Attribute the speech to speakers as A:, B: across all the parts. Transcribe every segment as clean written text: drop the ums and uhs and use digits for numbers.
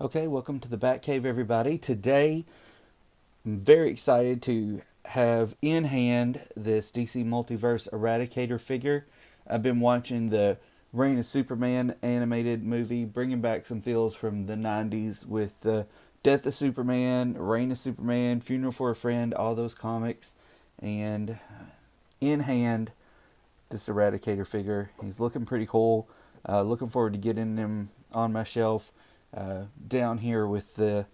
A: Okay, welcome to the Batcave, everybody. Today, I'm very excited to have in hand this DC Multiverse Eradicator figure. I've been watching the Reign of Superman animated movie, bringing back some feels from the 90s with the Death of Superman, Reign of Superman, Funeral for a Friend, all those comics. And in hand, this Eradicator figure. He's looking pretty cool. Looking forward to getting him on my shelf. Down here with the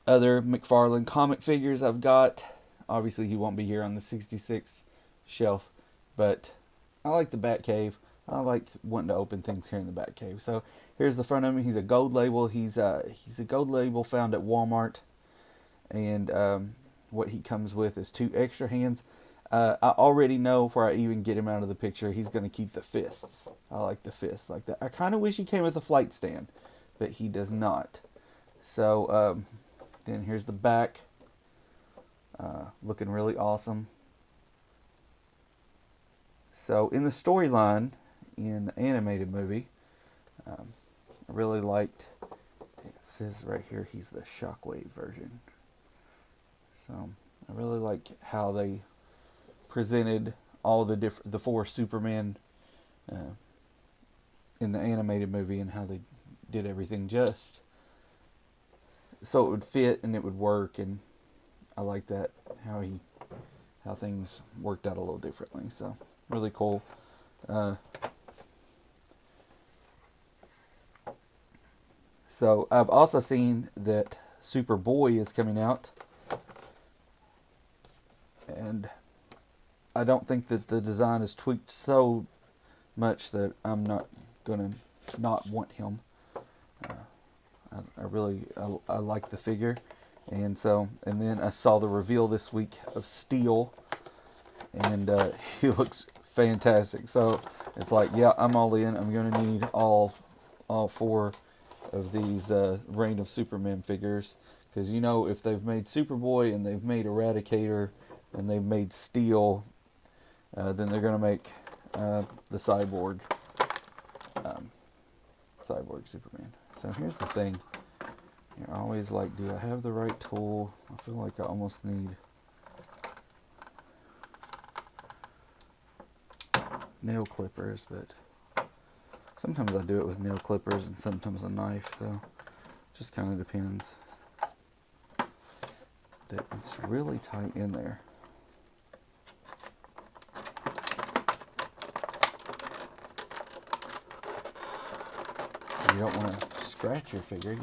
A: other McFarlane comic figures I've got. Obviously, he won't be here on the 66 shelf, but I like the Batcave. I like wanting to open things here in the Batcave. So here's the front of him. He's a gold label. He's a gold label found at Walmart, and what he comes with is 2 extra hands. I already know before I even get him out of the picture, he's going to keep the fists. I like the fists like that. I kind of wish he came with a flight stand, but he does not. So then here's the back, looking really awesome. So in the storyline, in the animated movie, I really liked, it says right here, he's the Shockwave version. So I really like how they presented all the 4 Superman in the animated movie, and how they did everything just so it would fit and it would work. And I like that how things worked out a little differently. So really cool. So I've also seen that Superboy is coming out, and I don't think that the design is tweaked so much that I'm not gonna not want him. I like the figure, and then I saw the reveal this week of Steel, and he looks fantastic. So it's like, yeah, I'm all in. I'm gonna need all 4 of these Reign of Superman figures, because if they've made Superboy and they've made Eradicator and they've made Steel, then they're gonna make the Cyborg Superman. So here's the thing. You're always like, do I have the right tool? I feel like I almost need nail clippers, but sometimes I do it with nail clippers and sometimes a knife, so it just kind of depends. That it's really tight in there. You don't want to scratch your figure, You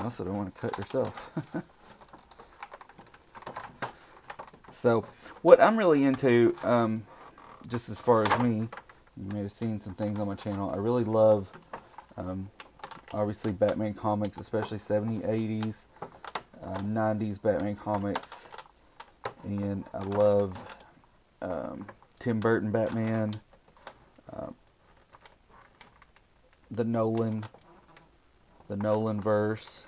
A: also don't want to cut yourself. So, what I'm really into, just as far as me, you may have seen some things on my channel. I really love, obviously, Batman comics, especially 70s, 80s, 90s Batman comics. And I love Tim Burton Batman, the Nolan verse.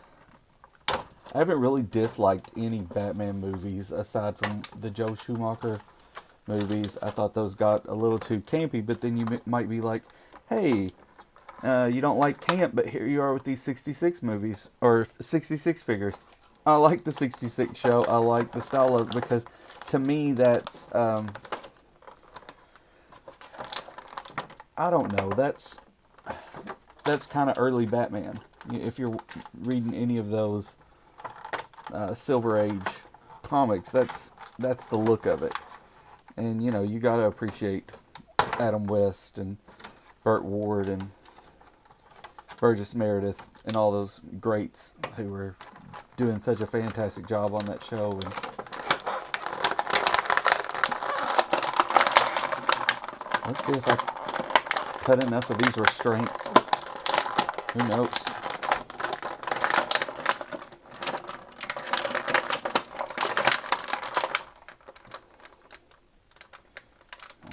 A: I haven't really disliked any Batman movies aside from the Joe Schumacher movies. I thought those got a little too campy, but then you might be like, hey, you don't like camp, but here you are with these 66 movies, or 66 figures. I like the 66 show. I like the style of it, because to me that's, I don't know, that's kind of early Batman. If you're reading any of those Silver Age comics, that's the look of it. And you got to appreciate Adam West and Burt Ward and Burgess Meredith and all those greats who were doing such a fantastic job on that show. And let's see if I cut enough of these restraints. Who knows?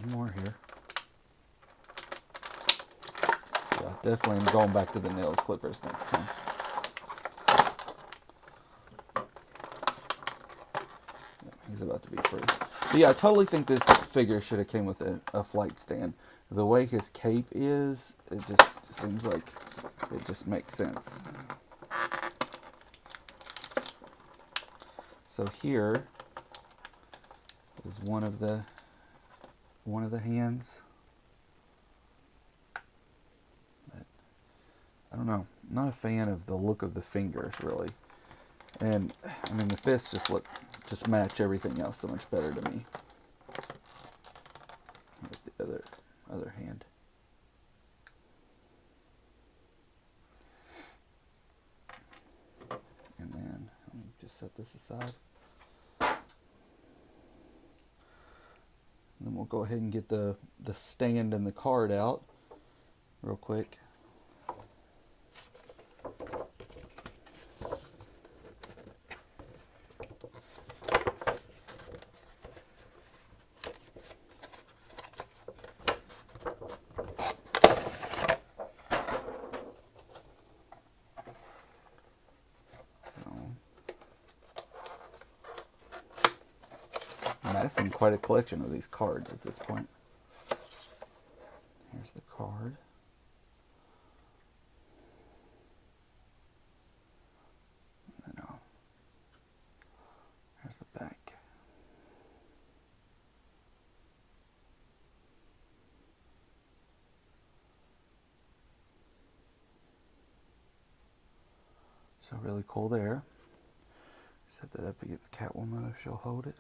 A: One more here. Yeah, definitely am going back to the nail clippers next time. He's about to be free. But yeah, I totally think this figure should have came with a flight stand. The way his cape is, it just seems like it just makes sense. So here is one of the hands. I don't know. I'm not a fan of the look of the fingers really. And I mean the fists just match everything else so much better to me. Here's the other hand. And then let me just set this aside. And then we'll go ahead and get the stand and the card out real quick. Amassing quite a collection of these cards at this point. Here's the card. And then, here's the back. So really cool there. Set that up against Catwoman if she'll hold it.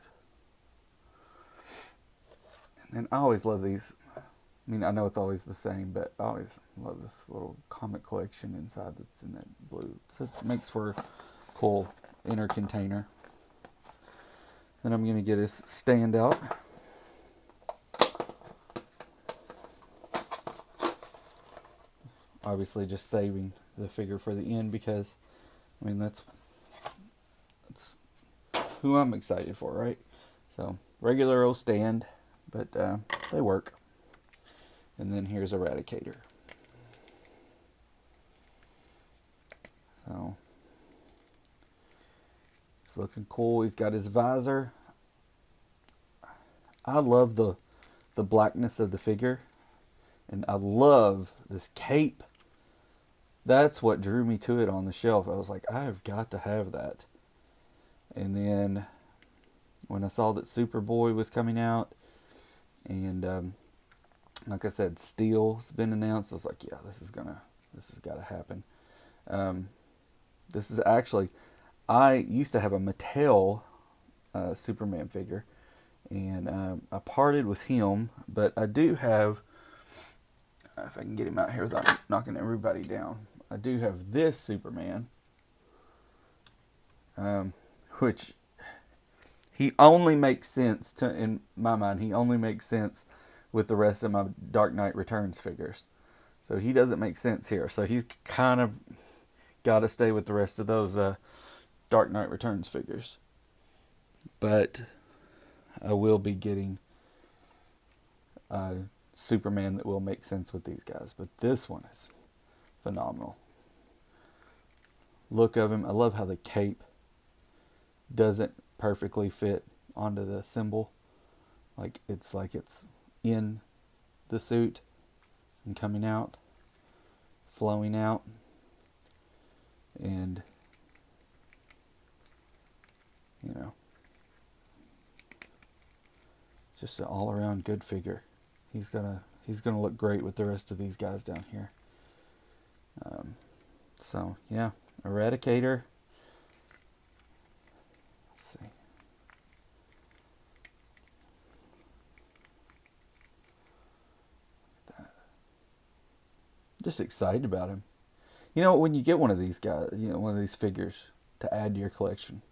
A: And I always love these. I mean, I know it's always the same, but I always love this little comic collection inside that's in that blue. So it makes for a cool inner container. Then I'm going to get his stand out. Obviously just saving the figure for the end because, I mean, that's who I'm excited for, right? So, regular old stand. But they work. And then here's Eradicator. So it's looking cool. He's got his visor. I love the blackness of the figure. And I love this cape. That's what drew me to it on the shelf. I was like, I have got to have that. And then when I saw that Superboy was coming out, and like I said, Steel's been announced. I was like, yeah, this has got to happen. This is actually, I used to have a Mattel Superman figure, and I parted with him, but I do have, if I can get him out here without knocking everybody down, I do have this Superman, which he only makes sense in my mind. He only makes sense with the rest of my Dark Knight Returns figures. So he doesn't make sense here. So he's kind of got to stay with the rest of those Dark Knight Returns figures. But I will be getting Superman that will make sense with these guys. But this one is phenomenal. Look of him. I love how the cape doesn't perfectly fit onto the symbol. Like it's in the suit and coming out, flowing out. And you know, it's just an all around good figure. He's gonna look great with the rest of these guys down here. So yeah, Eradicator. Let's see. Just excited about him. You know, when you get one of these guys, you know, one of these figures to add to your collection,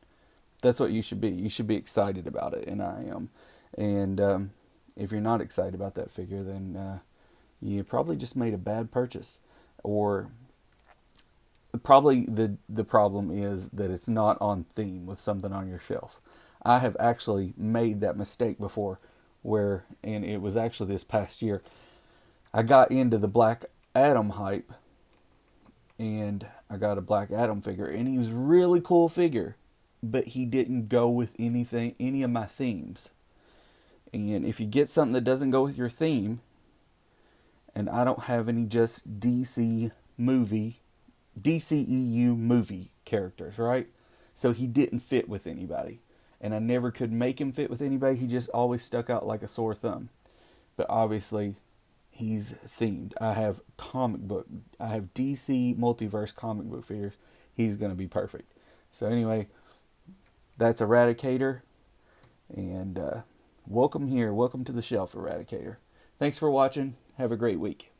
A: that's what you should be. You should be excited about it, and I am. And if you're not excited about that figure, then you probably just made a bad purchase. Or probably the problem is that it's not on theme with something on your shelf. I have actually made that mistake before, and it was actually this past year. I got into the Black Adam hype, and I got a Black Adam figure, and he was a really cool figure, but he didn't go with any of my themes. And if you get something that doesn't go with your theme, and I don't have any just DCEU movie characters, right? So he didn't fit with anybody. And I never could make him fit with anybody. He just always stuck out like a sore thumb. But obviously, he's themed. I have DC multiverse comic book figures. He's going to be perfect. So anyway, that's Eradicator. And welcome here. Welcome to the shelf, Eradicator. Thanks for watching. Have a great week.